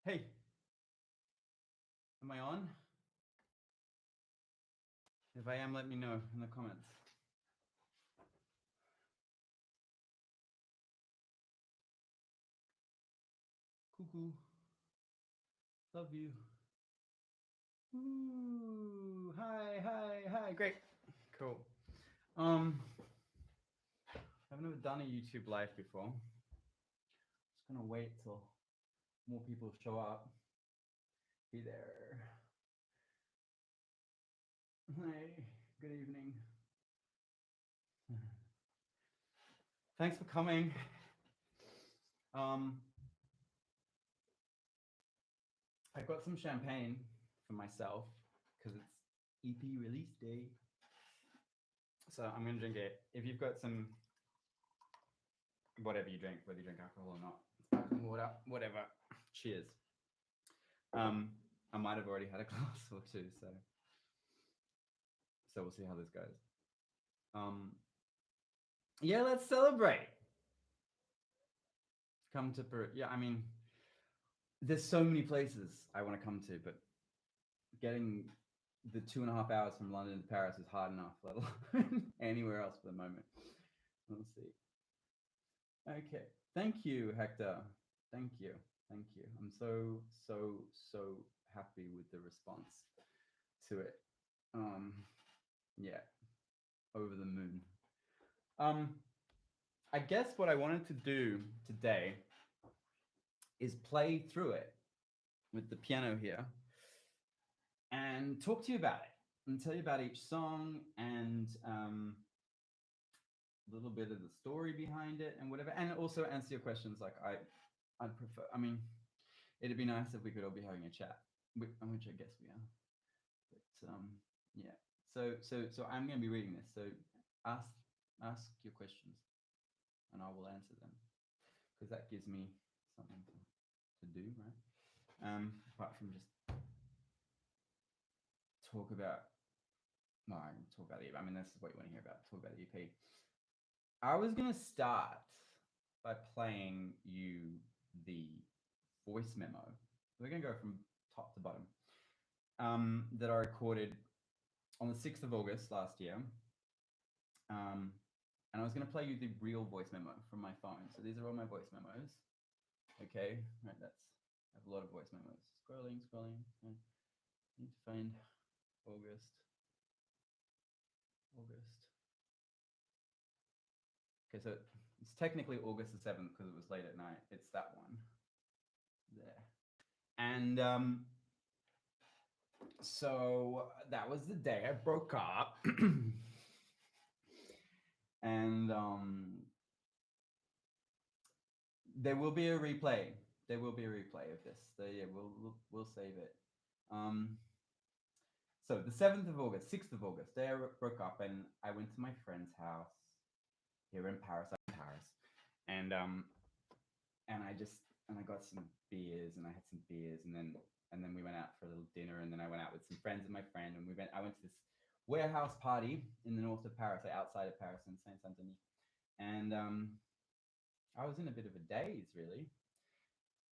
Hey, am I on? If I am, let me know in the comments. Cuckoo. Love you. Ooh, hi. Great. Cool. I've never done a YouTube live before. Just gonna wait till more people show up. Be there. Hey, good evening. Thanks for coming. I got some champagne for myself because it's EP release day. So I'm gonna drink it. If you've got some, whatever you drink, whether you drink alcohol or not, sparkling water, whatever. Cheers. I might have already had a glass or two, so we'll see how this goes. Yeah, let's celebrate. Come to Peru. Yeah, I mean, there's so many places I want to come to, but getting the 2.5 hours from London to Paris is hard enough, let alone anywhere else for the moment. We'll see. Okay. Thank you, Hector. Thank you. I'm so happy with the response to it. Yeah, over the moon. I guess what I wanted to do today is play through it with the piano here and talk to you about it and tell you about each song and a little bit of the story behind it and whatever, and also answer your questions. Like I'd prefer, I mean, it'd be nice if we could all be having a chat, which I guess we are. But yeah. So I'm going to be reading this. So ask your questions, and I will answer them because that gives me something to do, right? Apart from just talk about the EP. I mean, this is what you want to hear about. Talk about the EP. I was going to start by playing you the voice memo. We're going to go from top to bottom. That I recorded on the 6th of August last year. And I was going to play you the real voice memo from my phone. So these are all my voice memos. Okay, right, I have a lot of voice memos. Scrolling. I need to find August. Okay, so it's technically August the 7th because it was late at night. It's that one there. And so that was the day I broke up. And there will be a replay. There will be a replay of this. So yeah, we'll save it. So the 7th of August, 6th of August, day I broke up, and I went to my friend's house here in Paris. I'm in Paris, and I got some beers, and I had some beers, and then we went out for a little dinner, and then I went out with some friends and my friend, and I went to this warehouse party in the north of Paris, like outside of Paris in Saint-Saint-Denis, and I was in a bit of a daze, really.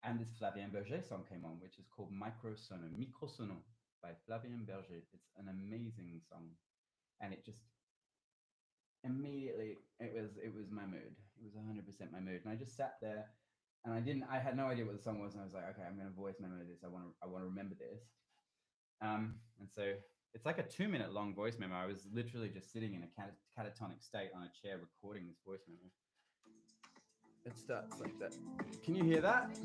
And this Flavien Berger song came on, which is called Microsono by Flavien Berger. It's an amazing song, and it just immediately it was my mood. It was 100% my mood, and I just sat there, and I had no idea what the song was, and I was like, okay, I'm gonna voice memo this. I want to remember this. And so it's like a 2-minute long voice memo. I was literally just sitting in a catatonic state on a chair recording this voice memo. It starts like that. Can you hear that?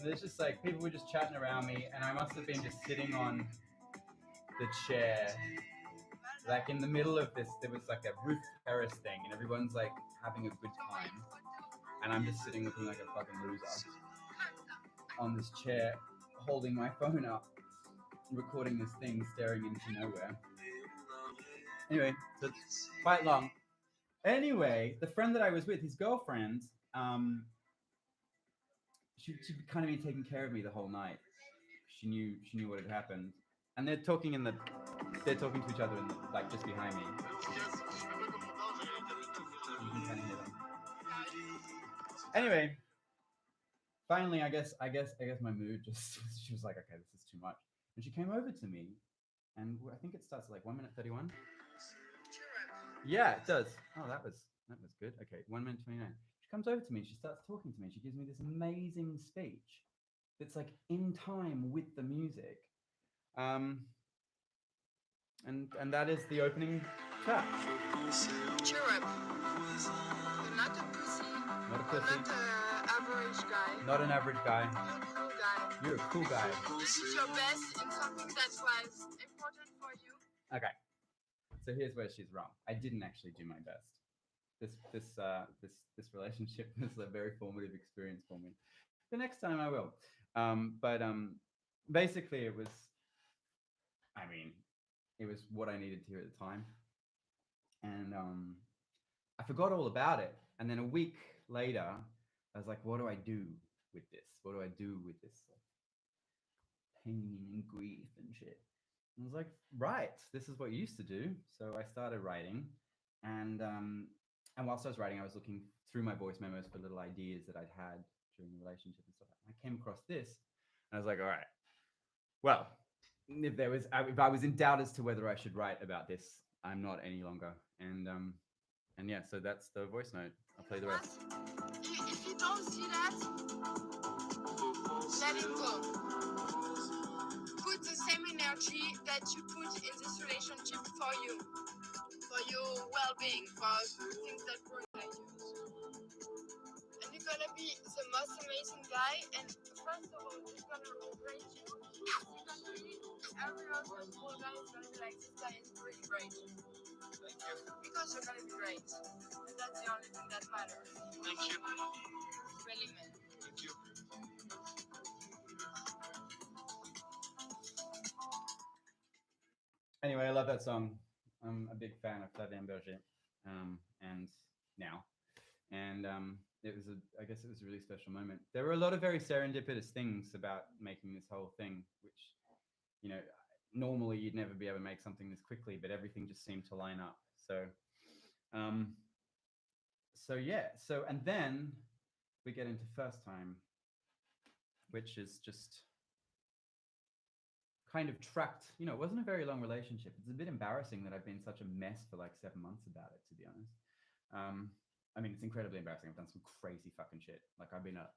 There's just like people were just chatting around me, and I must have been just sitting on the chair, like in the middle of this. There was like a roof terrace thing, and everyone's like having a good time, and I'm just sitting looking like a fucking loser on this chair, holding my phone up, recording this thing, staring into nowhere. Anyway, so it's quite long. Anyway, the friend that I was with, his girlfriend, she kind of been taking care of me the whole night. She knew what had happened, and they're talking to each other like just behind me. You can kind of hear Anyway, finally, I guess my mood just, she was like, okay, this is too much. And she came over to me, and I think it starts at like 1:31. Yeah, it does. Oh, that was good. Okay, 1:29. She comes over to me, she starts talking to me, she gives me this amazing speech that's like in time with the music. And that is the opening track. Cheer up. You're not a pussy. Not a pussy. You're not an average guy. Not an average guy. You're a cool guy. You're a cool guy. You did your best in something that was important for you. Okay. So here's where she's wrong. I didn't actually do my best. This relationship was a very formative experience for me. The next time I will. But basically it was, I mean, it was what I needed to hear at the time. And I forgot all about it. And then a week later, I was like, what do I do with this? What do I do with this pain and grief and shit? And I was like, right, this is what you used to do. So I started writing. And whilst I was writing, I was looking through my voice memos for little ideas that I'd had during the relationship and stuff. And I came across this. And I was like, all right, well, if I was in doubt as to whether I should write about this, I'm not any longer. And yeah, so that's the voice note. I'll play the rest. If you don't see that, let him go. Put the same energy that you put in this relationship for your well-being, for things that bring you. And you're gonna be the most amazing guy. And first of all, he's gonna rate you. Secondly, every other cool guy is gonna be like, this guy is pretty great. Thank you. Because you're gonna be great. And that's the only thing that matters. Thank you. Really, man. Thank you. Anyway, I love that song. I'm a big fan of Flavien Berger, and now, and I guess it was a really special moment. There were a lot of very serendipitous things about making this whole thing, which, you know, normally you'd never be able to make something this quickly, but everything just seemed to line up. So yeah. So and then we get into First Time, which is just kind of trapped. You know, it wasn't a very long relationship. It's a bit embarrassing that I've been such a mess for like 7 months about it, to be honest. I mean, it's incredibly embarrassing. I've done some crazy fucking shit. Like, I've been a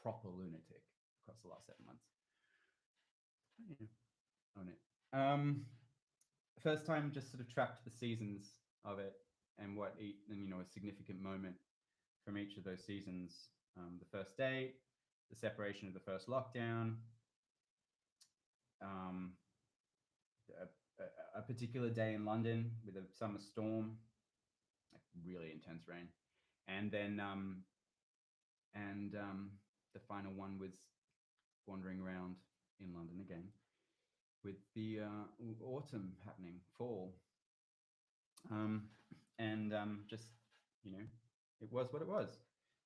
proper lunatic across the last 7 months. Yeah, own it. First Time just sort of trapped the seasons of it and you know, a significant moment from each of those seasons. The first date, the separation of the first lockdown, a particular day in London with a summer storm, like really intense rain, and then the final one was wandering around in London again with the autumn happening, fall, and just, you know, it was what it was.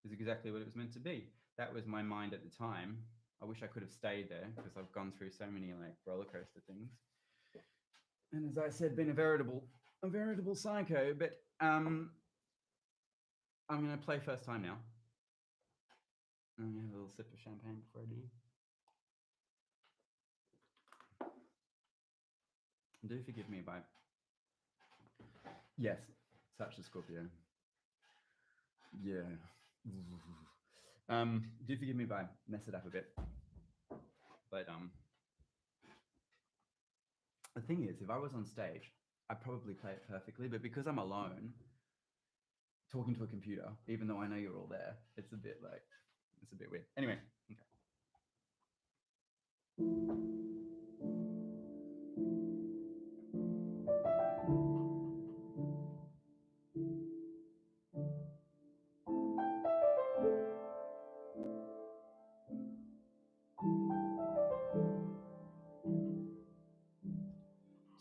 It was exactly what it was meant to be. That was my mind at the time. I wish I could have stayed there because I've gone through so many like roller coaster things. And as I said, been a veritable psycho. But I'm going to play First Time now. I'm going to have a little sip of champagne before I do. Do forgive me if I... Yes, such a Scorpio. Yeah. Do forgive me if I mess it up a bit. But the thing is, if I was on stage, I'd probably play it perfectly. But because I'm alone, talking to a computer, even though I know you're all there, it's a bit weird. Anyway, okay.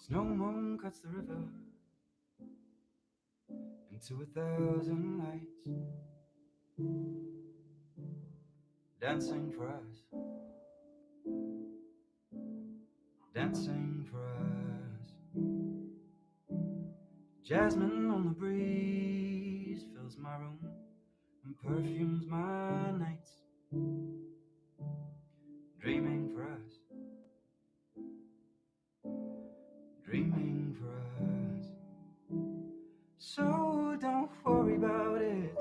Snow moon cuts the river into 1,000 lights, dancing for us, dancing for us. Jasmine on the breeze fills my room and perfumes my nights, dreaming for us, dreaming for us. So don't worry about it,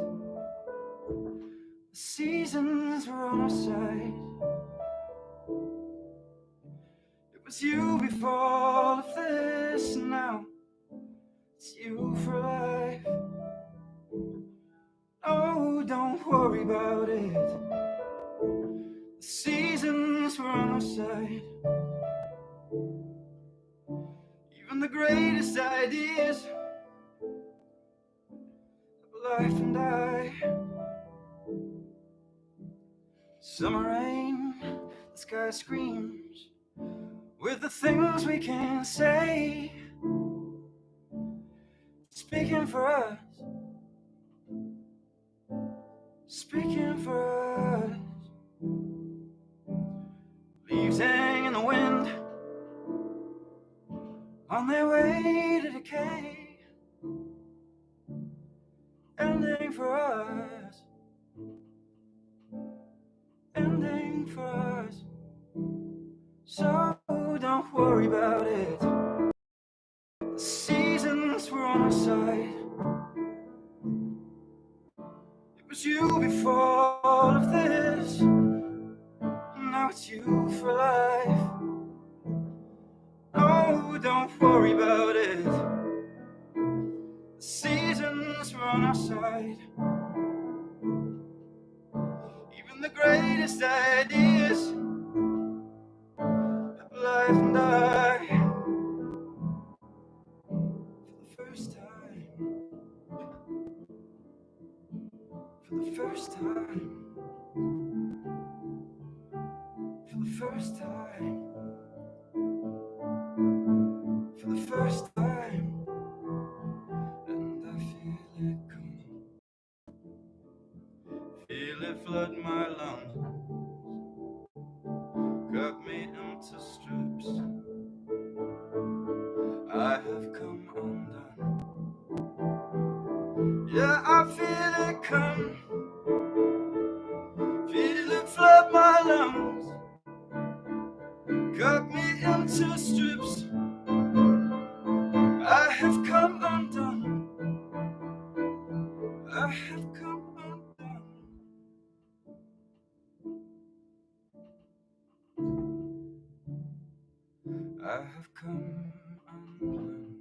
the seasons were on our side. It was you before all of this, and now it's you for life. Oh, don't worry about it, the seasons were on our side. Even the greatest ideas of life and I. Summer rain, the sky screams with the things we can't say, speaking for us, speaking for us. Leaves hang in the wind on their way to decay, ending for us, ending for us. So don't worry about it, the seasons were on our side. It was you before all of this, now it's you for life. Oh, don't worry about it, the seasons were on our side. Even the greatest ideas of life and I. For the first time, for the first time, for the first time, for the first time, and I feel it come, feel it flood my lungs, cut me into strips. I have come undone. Yeah, I feel it come, feel it flood my lungs, cut me into strips. I have come undone. I have come undone. I have come undone.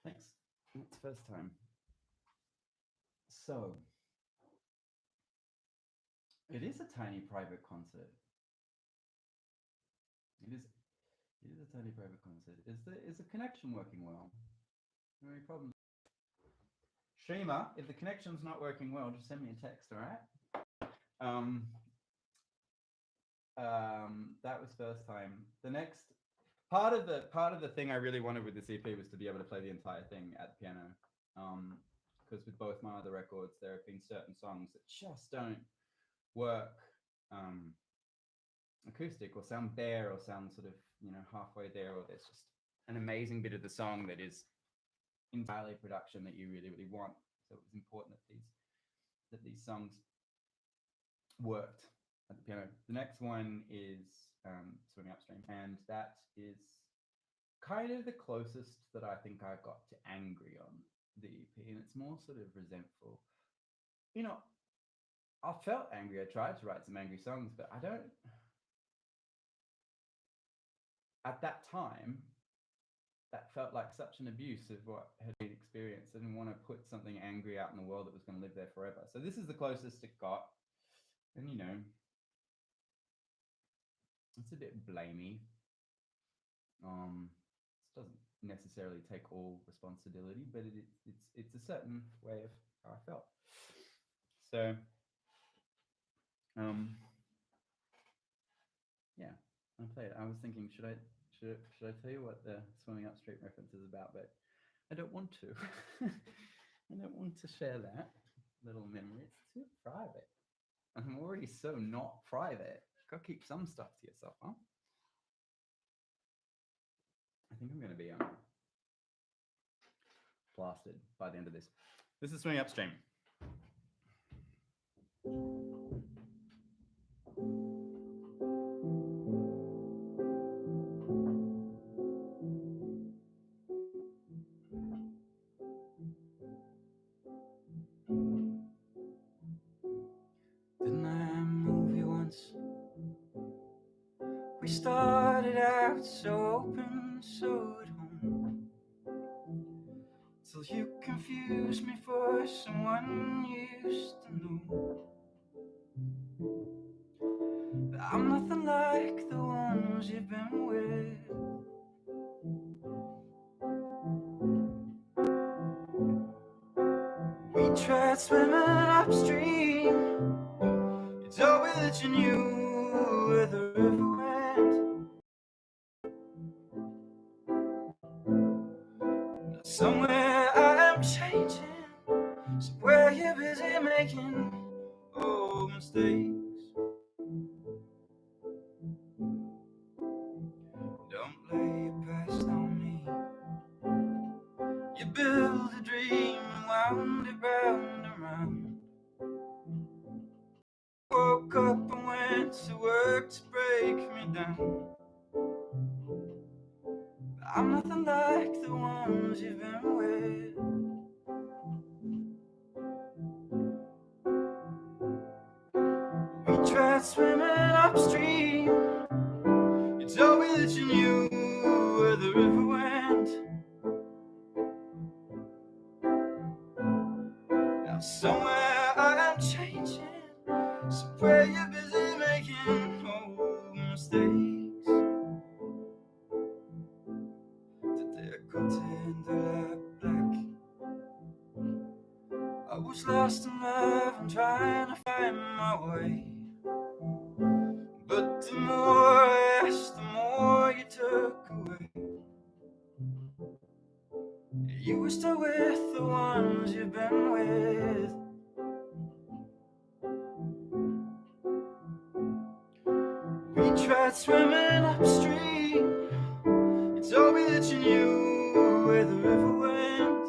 Thanks. That's first time. So, it is a tiny private concert. It is a tiny private concert. Is the connection working well? Any problems? Shima, if the connection's not working well, just send me a text, all right? That was first time. The next part of the thing I really wanted with this EP was to be able to play the entire thing at the piano. Because with both my other records, there have been certain songs that just don't work acoustic, or sound bare, or sound sort of, halfway there, or there's just an amazing bit of the song that is entirely production that you really, really want. So it was important that these songs worked at the piano. The next one is Swimming Upstream, and that is kind of the closest that I think I got to angry on the EP, and it's more sort of resentful. I felt angry. I tried to write some angry songs, but I don't. At that time, that felt like such an abuse of what had been experienced. I didn't want to put something angry out in the world that was going to live there forever. So this is the closest it got. And, it's a bit blamey. It doesn't necessarily take all responsibility, but it's a certain way of how I felt. So, yeah, I played it. I was thinking, should I tell you what the Swimming Upstream reference is about? But I don't want to. I don't want to share that little memory. It's too private. I'm already so not private. Gotta keep some stuff to yourself, huh? I think I'm gonna be blasted by the end of this. This is Swimming Upstream. Didn't I move you once? We started out so open, so at home, till you confused me for someone you used to know. But I'm nothing like the ones you've been with. We tried swimming upstream. You told me that you knew where the river went. Now somewhere I am changing, somewhere you're busy making old mistakes. Don't lay your past on me. You built a dream and wound it round and round. Woke up and went to work to break me down. But I'm nothing like the ones you've been with. We tried swimming upstream. You told me that you knew where the river went. Now somewhere I am changing, somewhere you're busy making old mistakes. Today I coated the black. I was lost in love and trying to find my way. But the more I asked, the more you took away. You were still with the ones you've been with. We tried swimming upstream. You told me that you knew where the river went.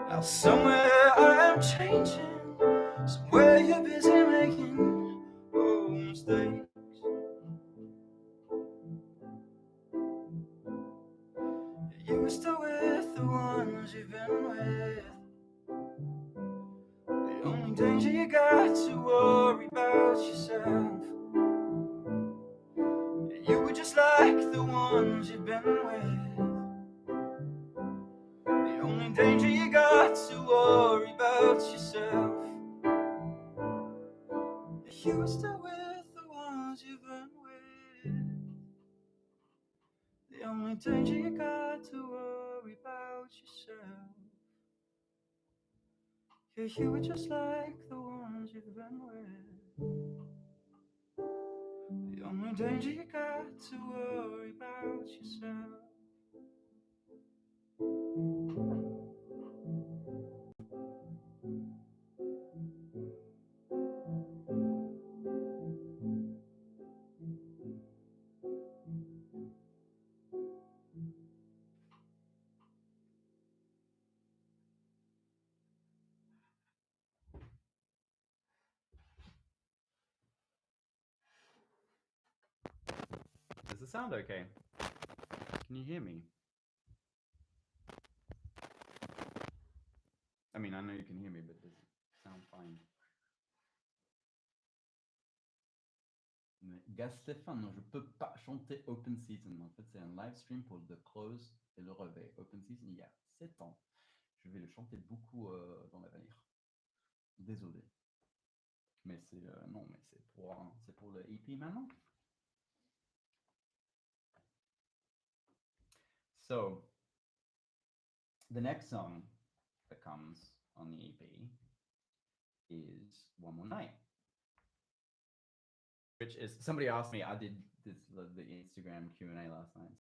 Now somewhere I'm changing, somewhere you're busy making old mistakes. You were still with the ones you've been with. The only danger you got to worry about yourself. You were just like the ones you've been with. The only danger you got to worry about yourself. You were still with the ones you've been with. The only danger you got to worry about yourself. Yeah, you were just like the ones you've been with. The only danger you got to worry about yourself. Does it sound okay? Can you hear me? I mean, I know you can hear me, but does it sound fine? Gaz Stéphane, non, je peux pas chanter Open Season. En fait, c'est un live stream pour The Close et le Réveil. Open Season, il y a 7 ans. Je vais le chanter beaucoup dans l'avenir. Désolé. Mais c'est non, mais c'est pour le EP maintenant. So, the next song that comes on the EP is One More Night, which is, somebody asked me, I did this the Instagram Q&A last night.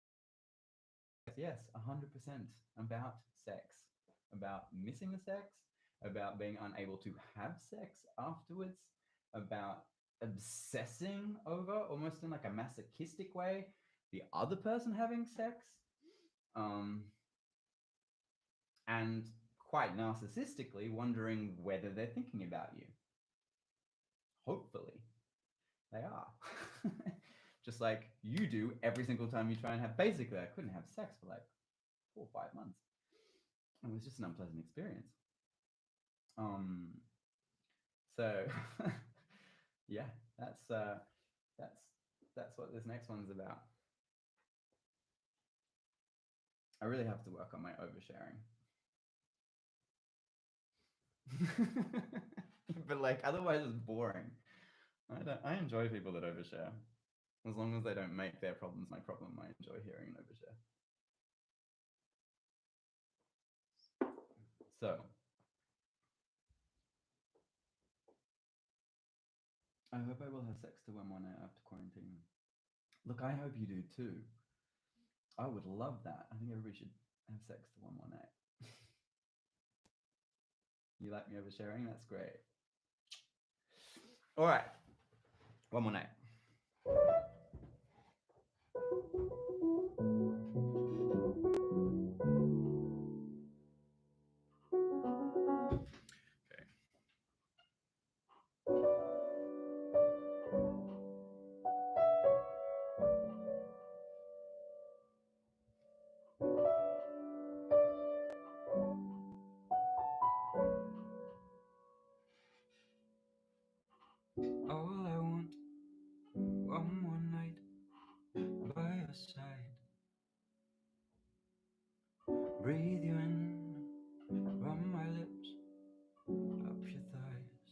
yes, 100% about sex, about missing the sex, about being unable to have sex afterwards, about obsessing over, almost in like a masochistic way, the other person having sex, and quite narcissistically wondering whether they're thinking about you. Hopefully, they are. Just like you do every single time you try and have. Basically, I couldn't have sex for like 4 or 5 months. It was just an unpleasant experience. So yeah, that's what this next one's about. I really have to work on my oversharing. But like otherwise it's boring. I enjoy people that overshare. As long as they don't make their problems my problem, I enjoy hearing an overshare. So I hope I will have sex to one night after quarantine. Look, I hope you do too. I would love that. I think everybody should have sex to one more night. You like me oversharing? That's great. All right. One more night. All I want, one more night by your side. Breathe you in, run my lips up your thighs.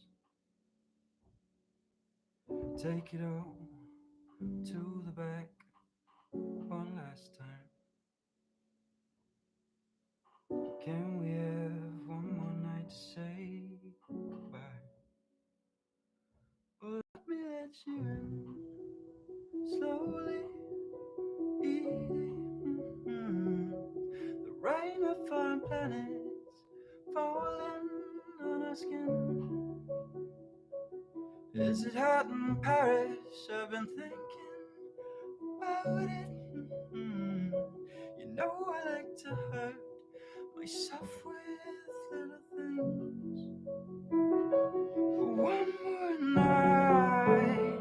Take it all to the back one last time. Can we have one more night to say goodbye? Well, let me let you in slowly, easy. The rain of foreign planets falling on our skin. Is it hot in Paris? I've been thinking about it. You know I like to hurt myself with little things. One more night.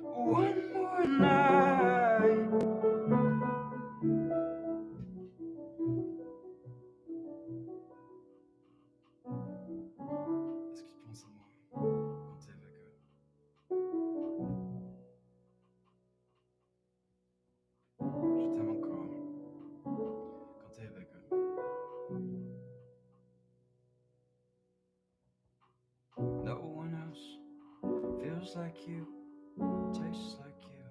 One more night. Est-ce que tu penses à moi quand t'es avec eux? Je t'aime encore quand t'es avec eux. No one else feels like you, tastes like you.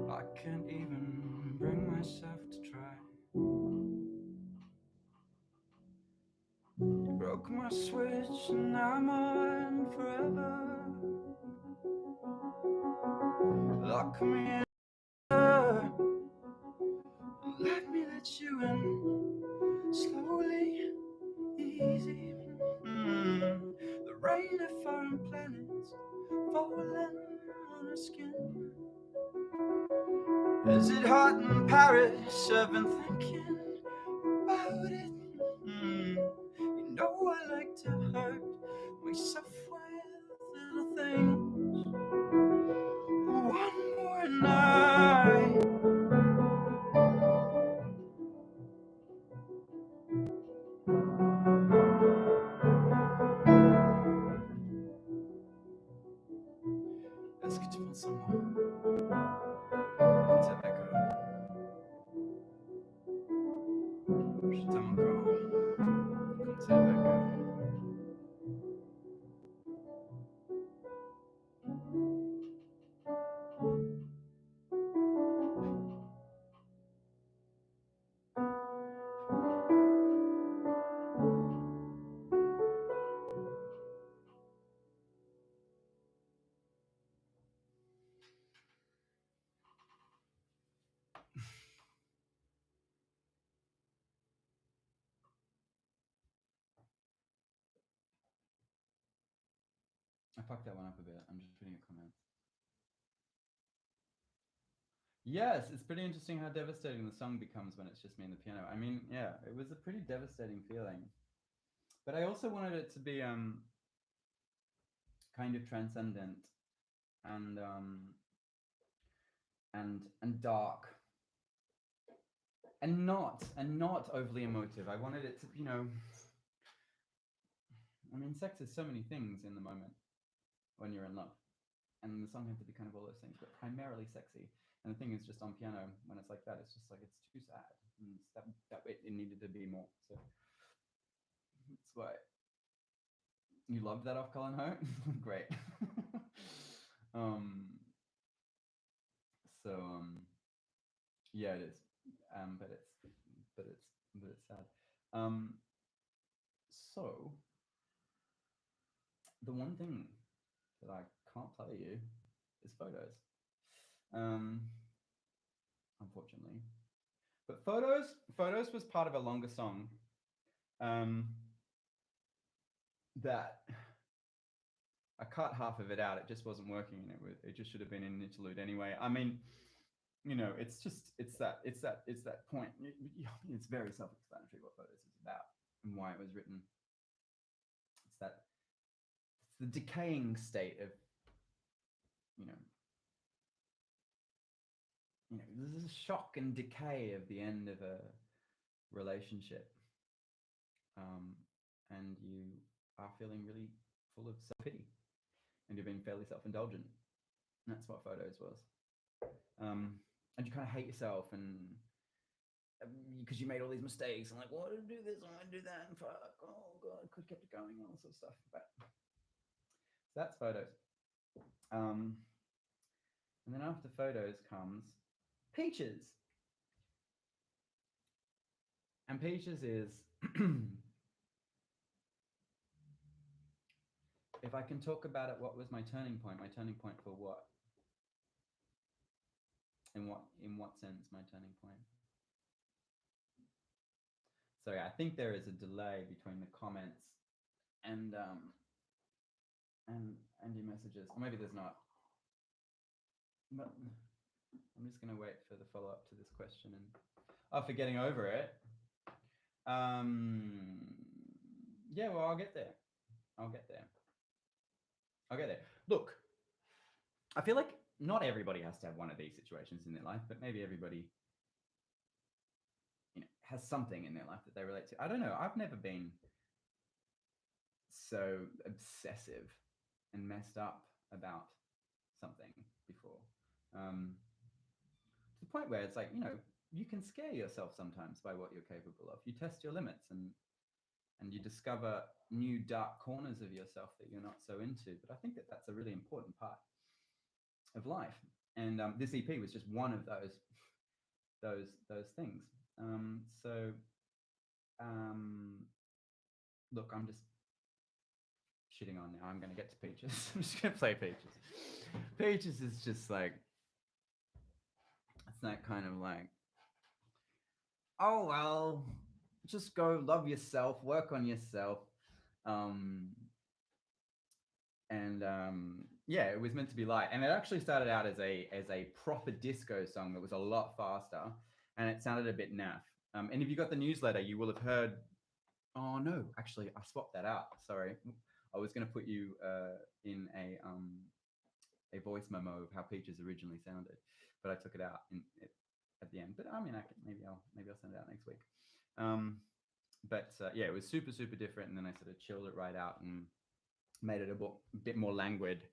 I can't even bring myself to try. You broke my switch and I'm on forever. Lock me in. Let me let you in slowly, easy. The rain of foreign planets falling on our skin. Is it hot in Paris? I've been thinking about it. You know I like to hurt myself with little things. One more night. Est-ce que tu penses à moi quand t'es avec eux? Je t'aime encore quand t'es avec eux. fucked that one up a bit. I'm just reading a comment. Yes, it's pretty interesting how devastating the song becomes when it's just me and the piano. I mean, yeah, it was a pretty devastating feeling. But I also wanted it to be kind of transcendent and dark and not overly emotive. I wanted it to, I mean, sex is so many things in the moment when you're in love, and the song had to be kind of all those things, but primarily sexy. And the thing is, just on piano, when it's like that, it's just like it's too sad. And that it needed to be more. So that's why you loved that off Colin Ho. Great. So yeah, it is. But it's sad. So the one thing that I can't play you is photos. Unfortunately. But photos was part of a longer song that I cut half of it out. It just wasn't working, and it just should have been an interlude anyway. I mean, it's that point. It's very self-explanatory what photos is about and why it was written. It's the decaying state of there's a shock and decay of the end of a relationship, and you are feeling really full of self-pity, and you're being fairly self-indulgent. And that's what photos was. And you kind of hate yourself, and because you made all these mistakes, and like, why did I do this? I want to do that, and fuck, oh god, I could have kept it going, all sorts of stuff. But so that's photos. And then after photos comes Peaches. And Peaches is if I can talk about it, what was my turning point? My turning point for what? In what sense my turning point? So yeah, I think there is a delay between the comments and your messages. Or maybe there's not. But I'm just gonna wait for the follow-up to this question and for getting over it. Yeah, well, I'll get there. Look, I feel like not everybody has to have one of these situations in their life, but maybe everybody, has something in their life that they relate to. I don't know. I've never been so obsessive and messed up about something before. To the point where it's like, you can scare yourself sometimes by what you're capable of. You test your limits and you discover new dark corners of yourself that you're not so into. But I think that that's a really important part of life. And this EP was just one of those things. Look, I'm just shitting on now. I'm going to get to Peaches. I'm just going to play Peaches. Peaches is just like, it's that kind of like, oh, well, just go love yourself, work on yourself. Yeah, it was meant to be light. And it actually started out as a proper disco song that was a lot faster, and it sounded a bit naff. And if you got the newsletter, you will have heard, oh no, actually, I swapped that out. Sorry. I was going to put you in a voice memo of how Peaches originally sounded, but I took it out at the end. But I mean, maybe I'll send it out next week. Yeah, it was super, super different. And then I sort of chilled it right out and made it a bit more languid.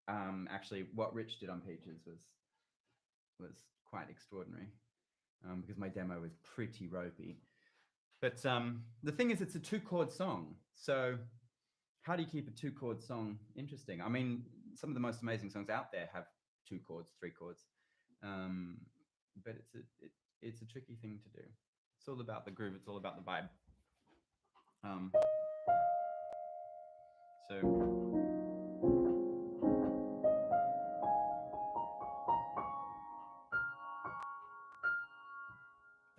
Actually, what Rich did on Peaches was quite extraordinary, because my demo was pretty ropey. But the thing is, it's a 2-chord song. So how do you keep a 2-chord song interesting? I mean, some of the most amazing songs out there have 2 chords, 3 chords. But it's a tricky thing to do. It's all about the groove. It's all about the vibe.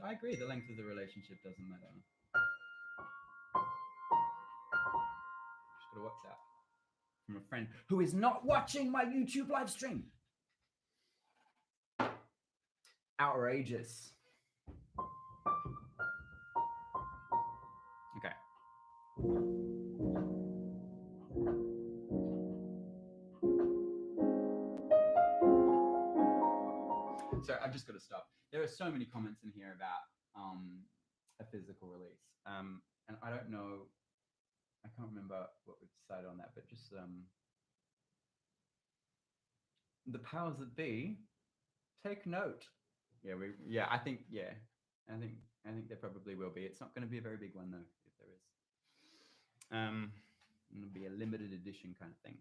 I agree. The length of the relationship doesn't matter. WhatsApp from a friend who is not watching my YouTube live stream. Outrageous. Okay. So I've just got to stop. There are so many comments in here about a physical release. And I don't know, I can't remember what we decided on that, but just the powers that be, take note. I think there probably will be. It's not going to be a very big one though, if there is. It'll be a limited edition kind of thing.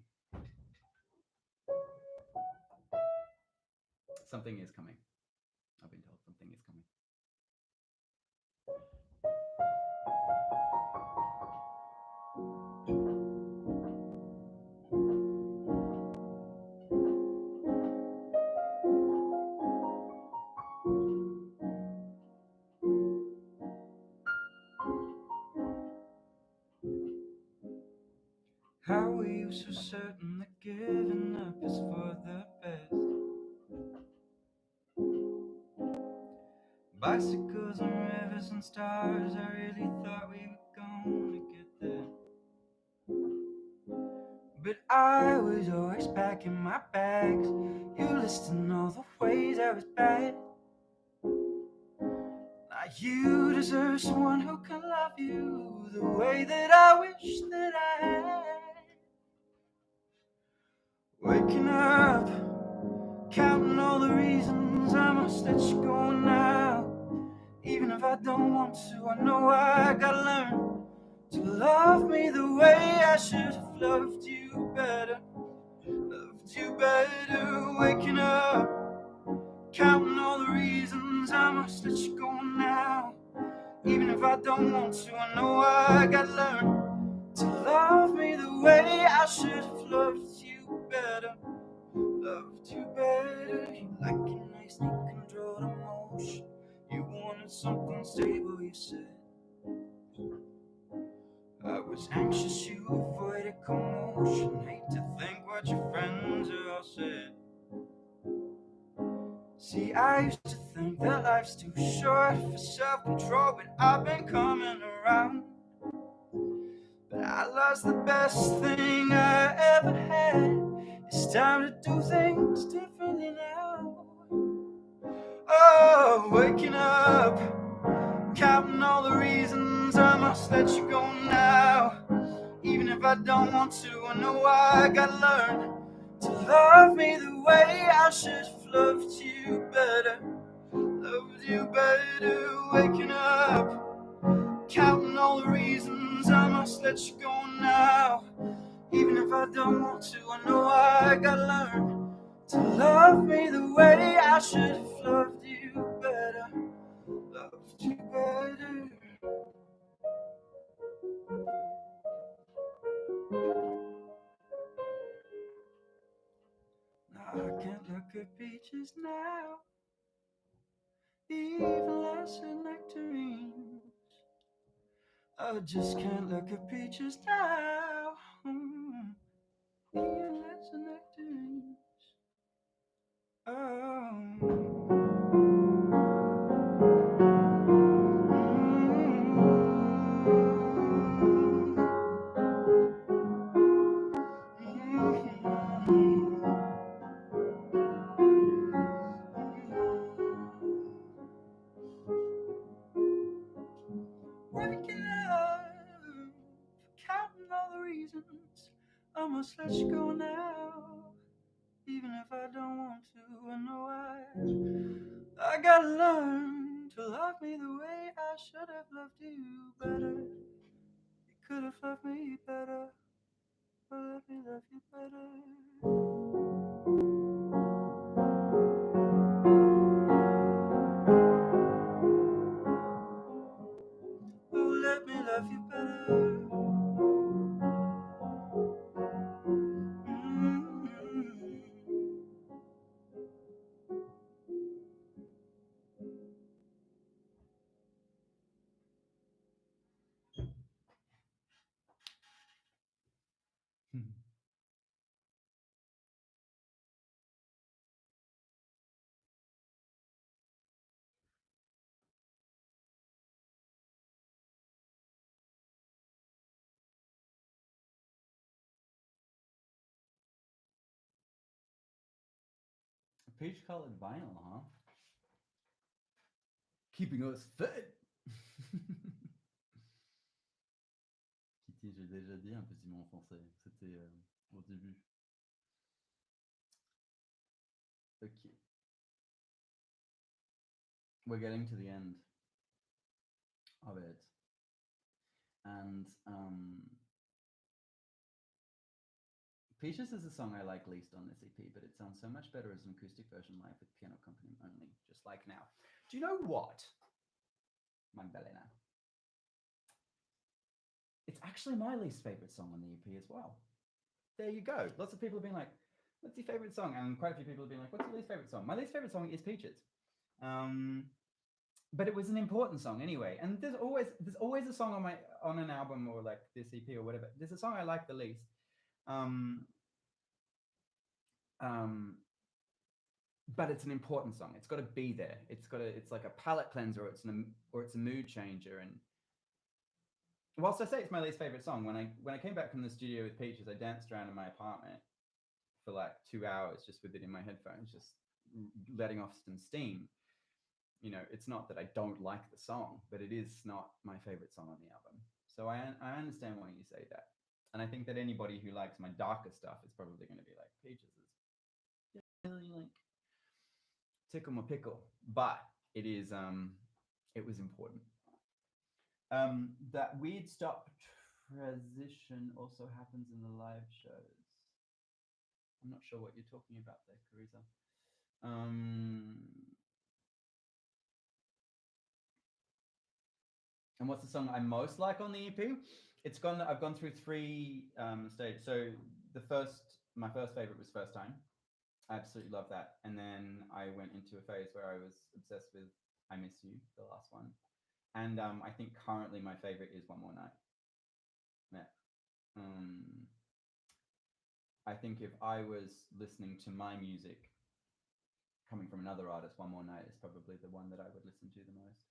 Something is coming. I've been told something is coming. How are you so certain that giving up is for the best? Bicycles and rivers and stars, I really thought we were gonna get there. But I was always packing my bags, you listing all the ways I was bad. Now you deserve someone who can love you the way that I wish that I had. Waking up, counting all the reasons I must let you go now. Even if I don't want to, I know I gotta learn to love me the way I should have loved you better. Loved you better. Waking up, counting all the reasons I must let you go now. Even if I don't want to, I know I gotta learn to love me the way I should have loved you better. Loved you better. You like a nice controlled emotion. You wanted something stable, you said. I was anxious, you avoided commotion. Hate to think what your friends are all said. See, I used to think that life's too short for self-control, but I've been coming around. But I lost the best thing I ever had. It's time to do things differently now. Oh, waking up, counting all the reasons I must let you go now. Even if I don't want to, I know I gotta learn to love me the way I should have loved you better. Loved you better. Waking up, counting all the reasons I must let you go now. Even if I don't want to, I know I gotta learn to love me the way I should have loved you better. Loved you better. Now I can't look at beaches now, even less than nectarines. I just can't look at beaches now, even less than nectarines. Waking up, counting all the reasons I must let you go now. Even if I don't want to, I know I gotta learn to love me the way I should have loved you better. You could have loved me better, but let me love you better. Oh, let me love you better. peach-colored vinyl, huh? Keeping us fit. Kitty, j'ai déjà dit un petit mot en français. C'était au début. Okay. We're getting to the end of it. And Peaches is the song I like least on this EP, but it sounds so much better as an acoustic version live with piano accompaniment only, just like now. Do you know what, Magdalena? It's actually my least favorite song on the EP as well. There you go. Lots of people have been like, what's your favorite song? And quite a few people have been like, what's your least favorite song? My least favorite song is Peaches. But it was an important song anyway. And there's always a song on an album or like this EP or whatever. There's a song I like the least. But it's an important song. It's got to be there. It's like a palate cleanser, or it's a mood changer. And whilst I say it's my least favorite song, when I came back from the studio with Peaches, I danced around in my apartment for like 2 hours just with it in my headphones, just letting off some steam. You know, it's not that I don't like the song, but it is not my favorite song on the album. So I understand why you say that. And I think that anybody who likes my darker stuff is probably going to be like, Peaches is really like tickle my pickle. But it is, it was important. That weird stop transition also happens in the live shows. I'm not sure what you're talking about there, Carissa. And what's the song I most like on the EP? I've gone through 3 stages. So my first favorite was First Time. I absolutely love that. And then I went into a phase where I was obsessed with I Miss You, the last one. And I think currently my favorite is One More Night. Yeah. I think if I was listening to my music coming from another artist, One More Night is probably the one that I would listen to the most.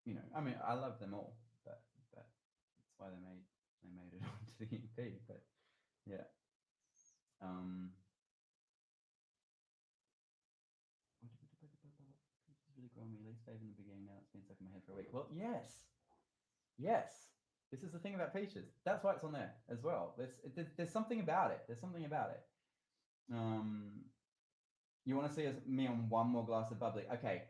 You know, I mean, I love them all, but that's why they made it onto the EP. But yeah, really growing me least favorite in the beginning. Now it's been stuck in my head for a week. Well, yes. This is the thing about Peaches. That's why it's on there as well. There's something about it. There's something about it. You want to see me on one more glass of bubbly? Okay.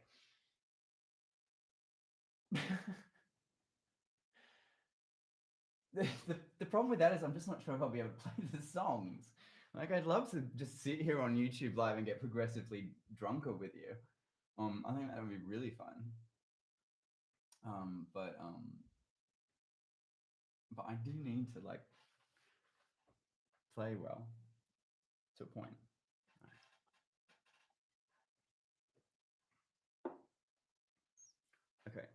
The problem with that is I'm just not sure if I'll be able to play the songs. Like, I'd love to just sit here on YouTube Live and get progressively drunker with you. I think that would be really fun. But I do need to like play well to a point. Okay.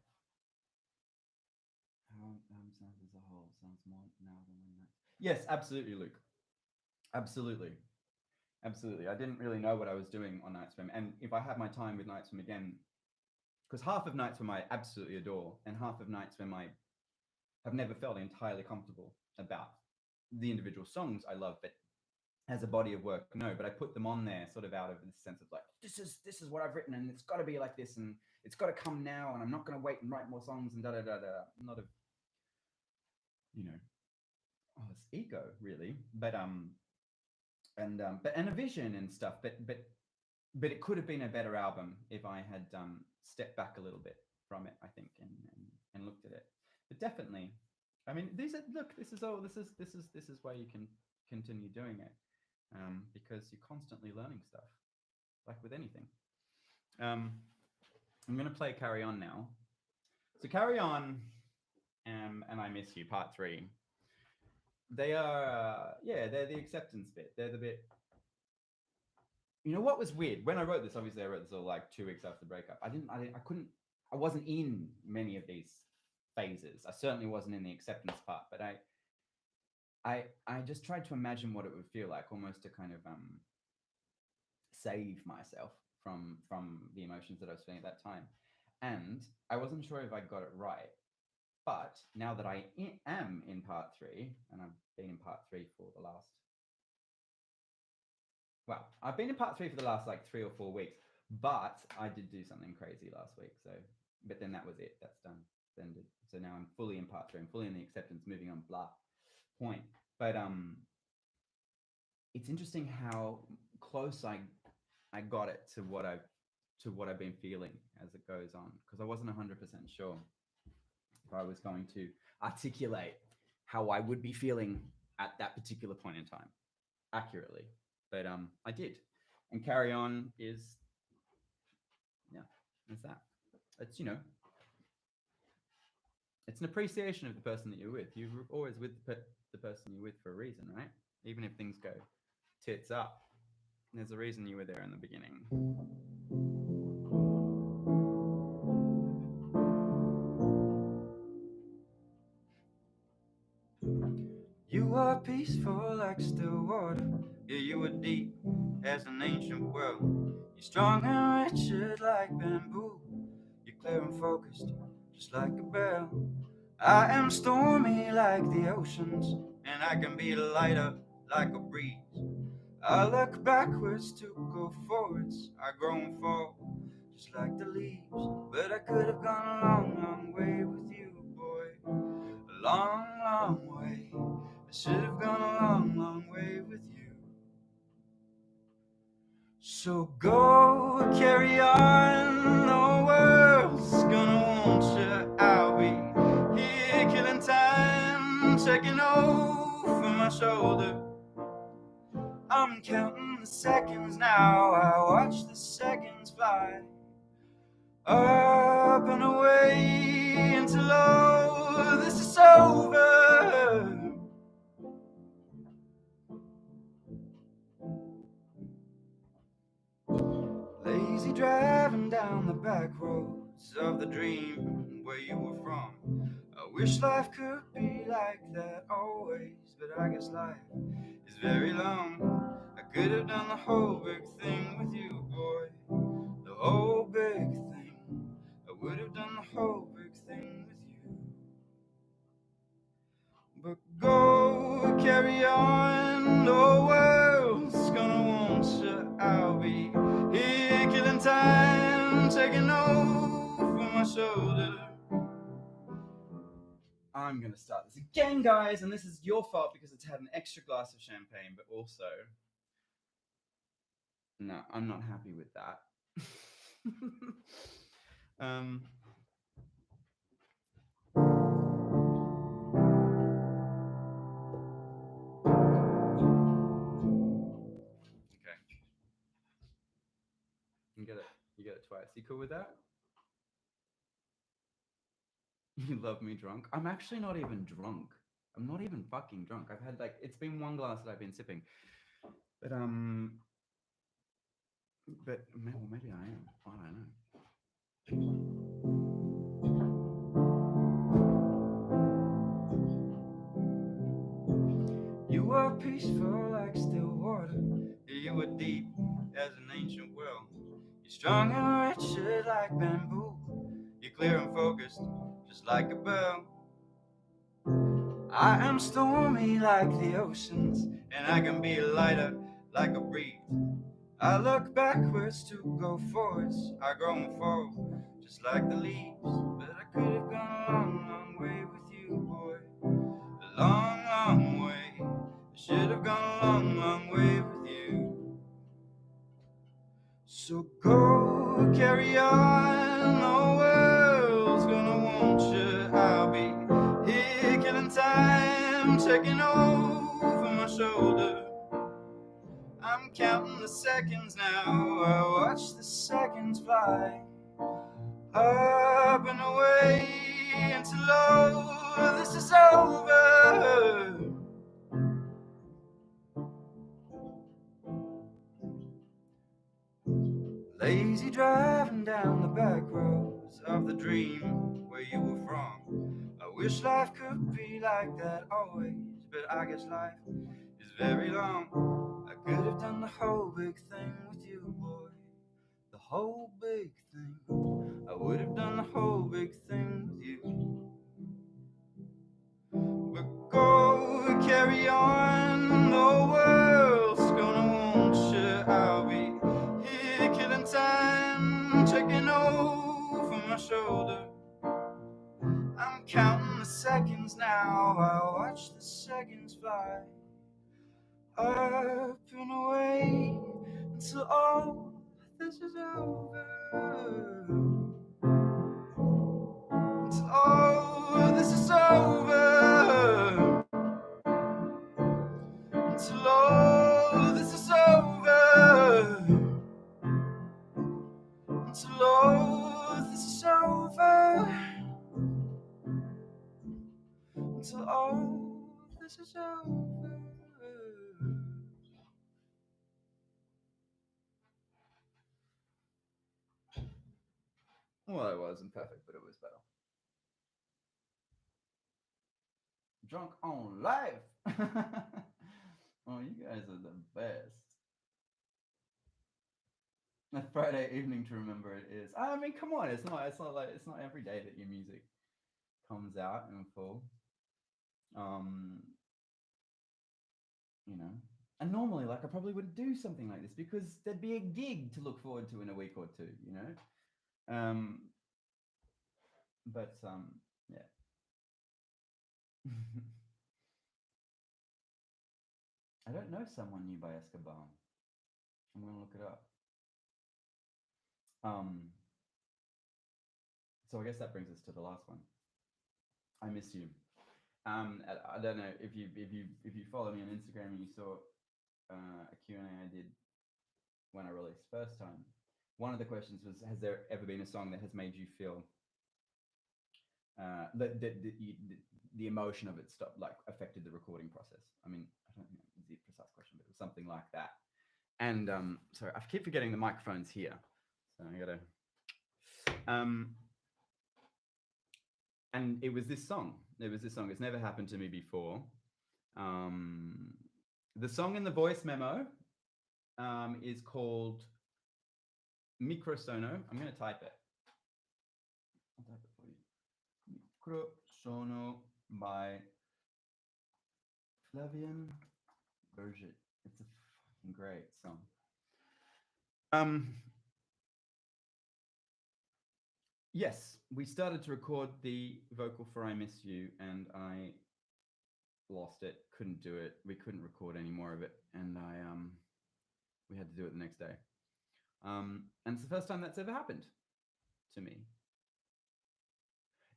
How sounds as a whole sounds more now than when that. Yes, absolutely, Luke. Absolutely. I didn't really know what I was doing on Night Swim, and if I had my time with Night Swim again, because half of Night Swim I absolutely adore, and half of Night Swim I have never felt entirely comfortable about. The individual songs I love, but as a body of work, no. But I put them on there sort of out of this sense of like, this is what I've written, and it's got to be like this, and it's got to come now, and I'm not going to wait and write more songs and da da da da. Not of, you know, this ego really, but and a vision and stuff. But it could have been a better album if I had stepped back a little bit from it, I think, and looked at it. But definitely, I mean, this is why you can continue doing it, because you're constantly learning stuff, like with anything. I'm going to play Carry On now. So Carry On and I Miss You, part 3. They are, they're the acceptance bit. They're the bit. You know what was weird? When I wrote this, obviously I wrote this all like 2 weeks after the breakup. I wasn't in many of these phases. I certainly wasn't in the acceptance part, but I just tried to imagine what it would feel like, almost to kind of save myself from the emotions that I was feeling at that time. And I wasn't sure if I got it right. But now that I am in part 3, and I've been in part 3 for the last well, I've been in part 3 for the last like 3 or 4 weeks, but I did do something crazy last week. So, but then that was it. That's done. It's ended. So now I'm fully in part 3. I'm fully in the acceptance, moving on, blah, point. But it's interesting how close I got it to what I've been feeling as it goes on, because I wasn't 100% sure if I was going to articulate how I would be feeling at that particular point in time accurately. But I did. And carry on is, yeah, it's that. It's, you know, it's an appreciation of the person that you're with. You're always with the person you're with for a reason, right? Even if things go tits up, there's a reason you were there in the beginning. You are peaceful like still water. Yeah, you were deep as an ancient well. You're strong and rigid like bamboo. You're clear and focused, just like a bell. I am stormy like the oceans, and I can be lighter like a breeze. I look backwards to go forwards. I grow and fall, just like the leaves. But I could have gone a long, long way with you, boy. A long, long way. I should have gone a long, long way with you. So go carry on, the world's gonna want you. I'll be here killing time, checking over my shoulder. I'm counting the seconds now, I watch the seconds fly. Up and away until all this is over. Lazy driving down the back roads of the dream where you were from. I wish life could be like that always, but I guess life is very long. I could have done the whole big thing with you, boy. The whole big thing. I would have done the whole big thing with you. But go carry on, the world's gonna want you. I'll be here killing time, taking over my shoulder. I'm going to start this again, guys, and this is your fault because it's had an extra glass of champagne, but also, no, I'm not happy with that. Okay. You get it twice. You cool with that? You love me drunk? I'm actually not even drunk. I'm not even fucking drunk. I've had like, it's been one glass that I've been sipping. But maybe I am. I don't know. You were peaceful like still water. You were deep as an ancient well. You're strong and rigid like bamboo. You're clear and focused, just like a bell. I am stormy like the oceans, and I can be lighter like a breeze. I look backwards to go forwards. I grow and fall, just like the leaves. But I could have gone a long, long way with you, boy. A long, long way. I should have gone a long, long way with you. So go carry on, the world's gonna want you. I'll be here killing time, checking over my shoulder. I'm counting the seconds now, I watch the seconds fly. Up and away until all this is over. Lazy driving down the back roads of the dream where you were from. I wish life could be like that always, but I guess life is very long. I could have done the whole big thing with you, boy. The whole big thing. I would have done the whole big thing with you. But go carry on, the world's gonna want you. I'll be here killing time, checking over my shoulder. I'm counting the seconds now, I watch the seconds fly up and away until all this is over. Until all this is over. Until all this is over. Until all this is over. Until all this is over. Well, it wasn't perfect, but it was better. Drunk on live. Oh, you guys are the best. A Friday evening to remember it is. I mean, come on, it's not every day that your music comes out in full. You know, and normally, like, I probably wouldn't do something like this because there'd be a gig to look forward to in a week or two, you know. But yeah. I don't know Someone New by Escobar. I'm gonna look it up. So I guess that brings us to the last one. I Miss You. I don't know if you follow me on Instagram and you saw a Q&A I did when I released first time. One of the questions was, has there ever been a song that has made you feel the emotion of it affected the recording process? I mean, I don't think that was the precise question, but it was something like that. And sorry, I keep forgetting the microphone's here, so I gotta. And it was this song. It's never happened to me before. The song in the voice memo is called Microsono. I'm going to type it. I'll type it for you. Microsono by Flavian Berget. It's a fucking great song. Yes, we started to record the vocal for I Miss You, and I lost it, couldn't do it. We couldn't record any more of it, and we had to do it the next day. And it's the first time that's ever happened to me.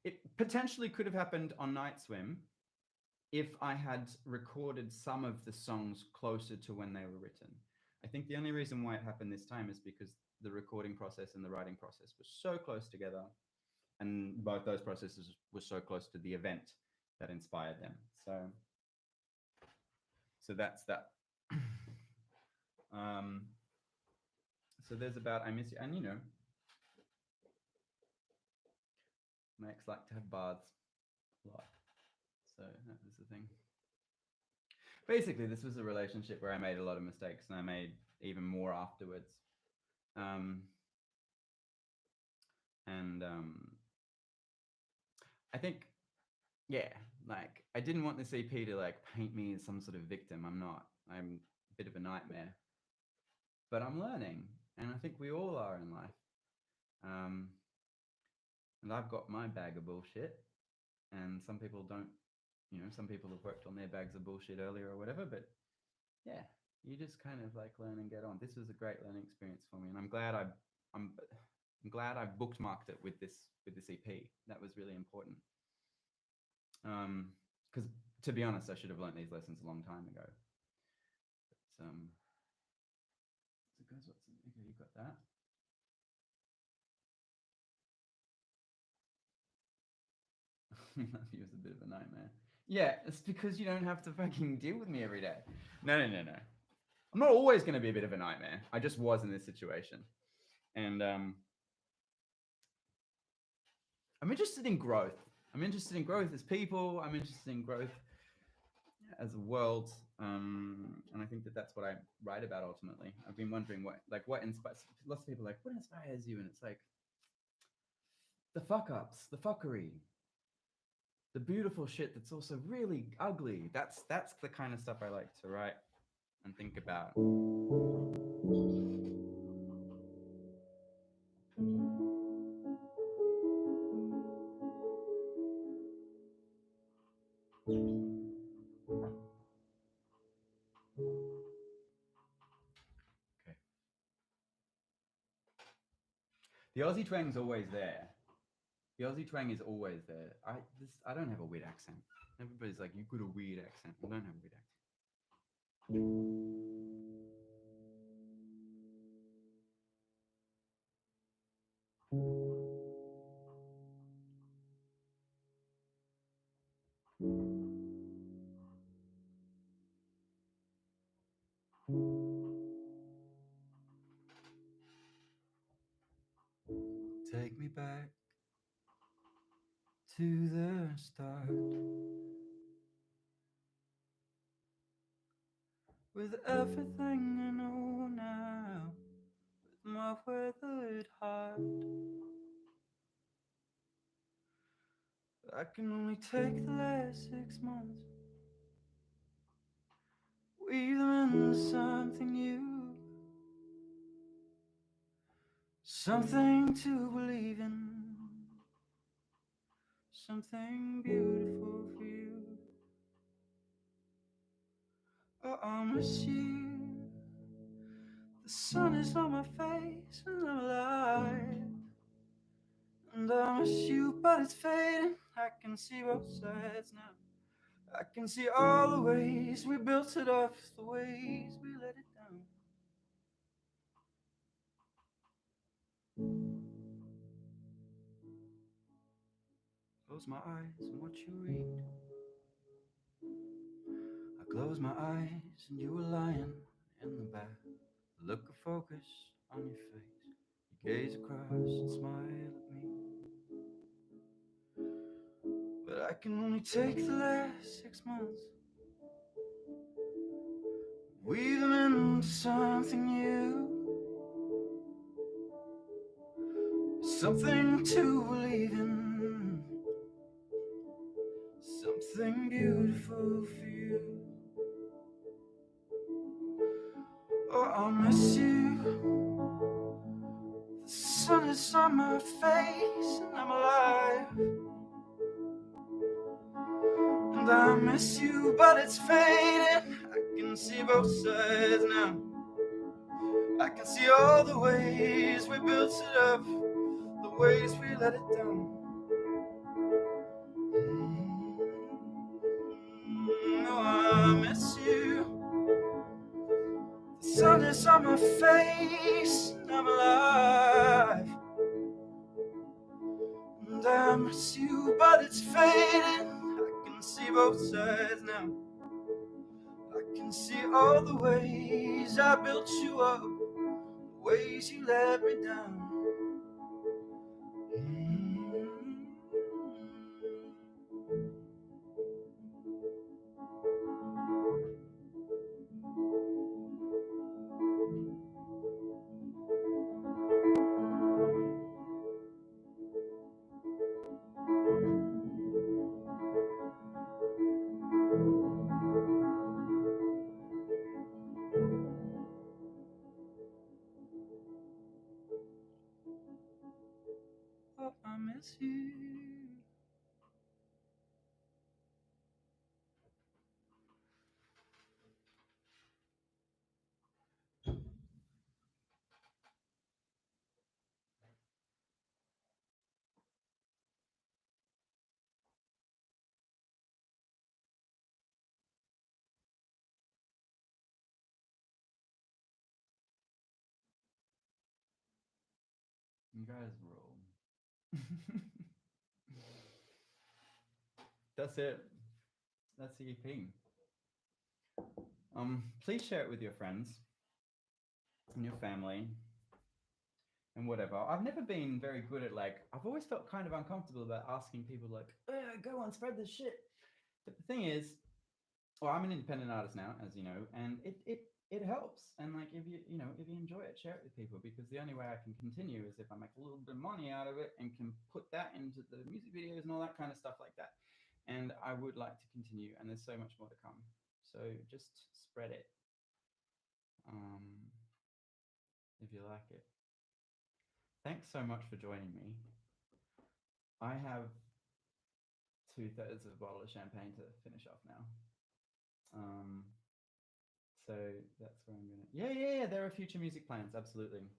It potentially could have happened on Night Swim if I had recorded some of the songs closer to when they were written. I think the only reason why it happened this time is because the recording process and the writing process was so close together, and both those processes were so close to the event that inspired them. So that's that. So there's about I Miss You, and you know, my ex liked to have baths a lot, so that was the thing. Basically, this was a relationship where I made a lot of mistakes, and I made even more afterwards. I think, yeah, like, I didn't want this EP to like paint me as some sort of victim. I'm not. I'm a bit of a nightmare, but I'm learning, and I think we all are in life. And I've got my bag of bullshit, and some people don't. You know, some people have worked on their bags of bullshit earlier or whatever, but yeah, you just kind of like learn and get on. This was a great learning experience for me, and I'm glad I'm glad I bookmarked it with this EP. That was really important. Because to be honest, I should have learned these lessons a long time ago. But, so guys, okay, you got that. He was a bit of a nightmare. Yeah, it's because you don't have to fucking deal with me every day. No. I'm not always going to be a bit of a nightmare. I just was in this situation. And I'm interested in growth. I'm interested in growth as people. I'm interested in growth as a world. And I think that that's what I write about ultimately. I've been wondering what inspires, lots of people are like, what inspires you? And it's like, the fuck ups, the fuckery, the beautiful shit that's also really ugly. That's the kind of stuff I like to write and think about. The Aussie twang's always there. The Aussie twang is always there. I don't have a weird accent. Everybody's like, you've got a weird accent. I don't have a weird accent. Take me back to the start, with everything I know now, with my weathered heart. I can only take the last 6 months, weave them into something new, something to believe in, something beautiful for you. Oh, I miss you. The sun is on my face and I'm alive. And I miss you, but it's fading. I can see both sides now. I can see all the ways we built it up, the ways we let it down. Close my eyes and watch you read. I close my eyes and you were lying in the back. Look of focus on your face. You gaze across and smile at me. But I can only take the last 6 months, weave them into something new, something to believe in, something beautiful for you. Oh, I'll miss you. The sun is on my face and I'm alive. And I miss you, but it's fading. I can see both sides now. I can see all the ways we built it up, the ways we let it down. Oh, I miss you. The sun is on my face and I'm alive. And I miss you, but it's fading. I can see both sides now. I can see all the ways I built you up, the ways you let me down. Oh, I miss you. You guys roll. That's it. That's the EP. Please share it with your friends and your family and whatever. I've never been very good at I've always felt kind of uncomfortable about asking people go on, spread this shit. But the thing is, well, I'm an independent artist now, as you know, and it helps. And if you enjoy it, share it with people, because the only way I can continue is if I make a little bit of money out of it and can put that into the music videos and all that kind of stuff like that. And I would like to continue, and there's so much more to come. So just spread it, if you like it. Thanks so much for joining me. I have 2/3 of a bottle of champagne to finish off now. So that's where I'm gonna. Yeah. There are future music plans, absolutely.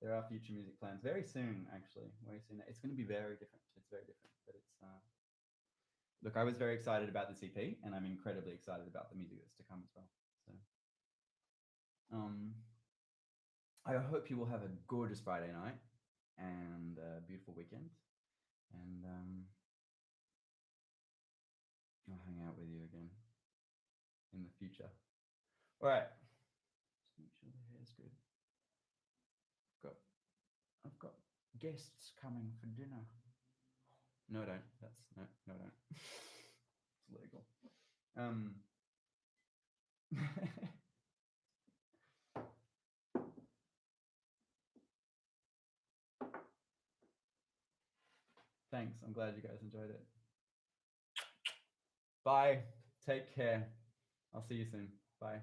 there are future music plans very soon, actually. Very soon. It's going to be very different. It's very different, but it's look, I was very excited about this EP, and I'm incredibly excited about the music that's to come as well. So, I hope you will have a gorgeous Friday night and a beautiful weekend, and I'll hang out with you again in the future. All right. Just make sure the hair's good. I've got guests coming for dinner. No, don't. No, don't. It's illegal. Thanks. I'm glad you guys enjoyed it. Bye. Take care. I'll see you soon. Bye.